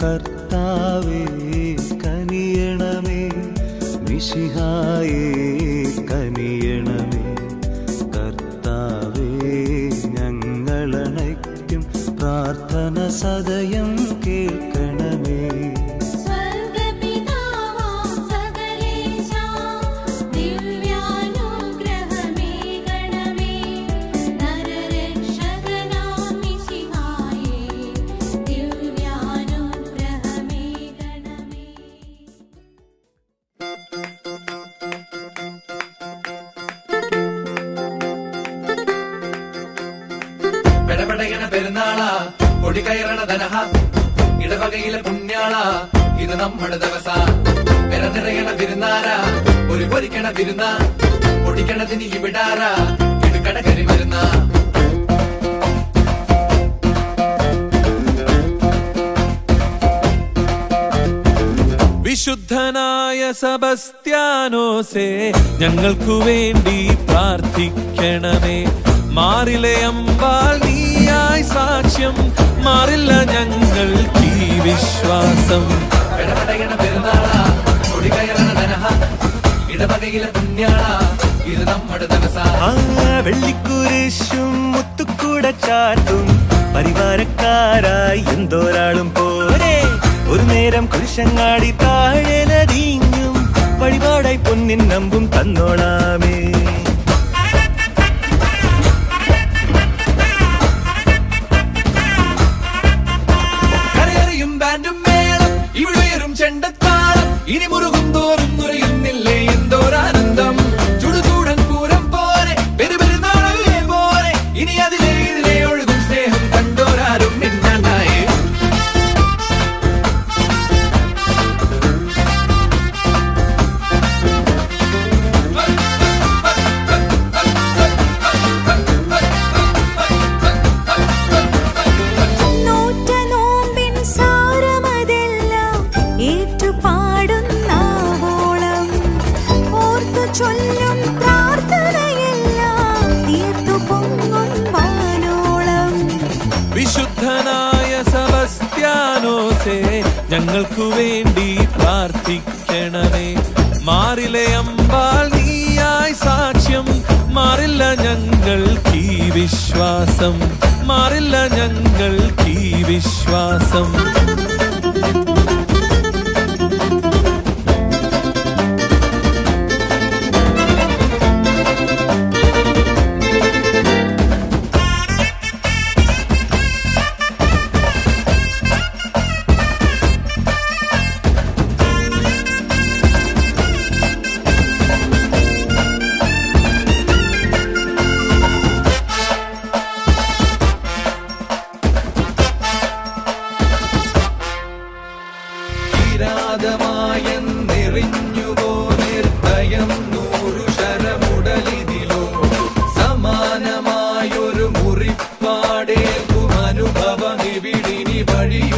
കർത്താവേ കനിയണമേ, മിശിഹായേ കനിയണമേ. കർത്താവേ ഞങ്ങളണയ്ക്കും പ്രാർത്ഥന സദയം കേൾക്കണമേ. പെരുന്നാളാ ഒടികയറണ ധനഹ ഇടവകയിലെ പുണ്യാളാ ഇത് നമ്മുടെ ദിവസ. പെര നിറയണ വിരുന്നാര ഒരു പൊരിക്കണ വിരുന്ന ഒടിക്കണതിന് ഇവിടാര ഇടുക്കട കരി വരുന്ന. വിശുദ്ധനായ സെബസ്ത്യാനോസേ ഞങ്ങൾക്കു വേണ്ടി പ്രാർത്ഥിക്കണമേ. മാറിലെ അമ്പാൽ നീയായി സാക്ഷ്യം, മാറില്ല ഞങ്ങൾക്ക് ഈ വിശ്വാസം. പെരുന്നാളാ ഒടികയറണ ധനഹ ഇടവകയിലെ പുണ്യാളാ ഇത് നമ്മുടെ ദിവസ. വെള്ളിക്കുരിശും മുത്തുക്കൂട ചാർത്തും പരിവാരക്കാരായി എന്തോരാളും പോരെ. ഒരു നേരം കുരിശങ്ങാടി താഴെ നദിഞ്ഞും വഴിപാടായി പൊന്നിൻ നമ്പും തന്നോളാമേ. ചെണ്ടത്താളം ഇനി മുറുകും തോറും നുരയുന്നില്ലേ എന്തോരാനന്ദം. ചുടുചൂടൻ പൂരം പോലെ പെരുപെരുന്നാളല്ലേ പോലെ ഇനി അതിലെ ഇതിലെ ഒഴുകും സ്നേഹം കണ്ടോരാരും മിന്നാണ്ടായേ. വിശുദ്ധനായ സെബസ്ത്യാനോസേ ഞങ്ങൾക്കു വേണ്ടി പ്രാർത്ഥിക്കണമേ. മാറിലെ അമ്പാൽ നീയായി സാക്ഷ്യം, മാറില്ല ഞങ്ങൾക്ക് ഈ വിശ്വാസം, മാറില്ല ഞങ്ങൾക്ക് ഈ വിശ്വാസം. െറിഞ്ഞുവോ നിർഭയം 100 ശരമുടലിതിലോ സമാനമായൊരു മുറിപ്പാടേൽക്കും അനുഭവം ഇവിടിനി വഴിയോ.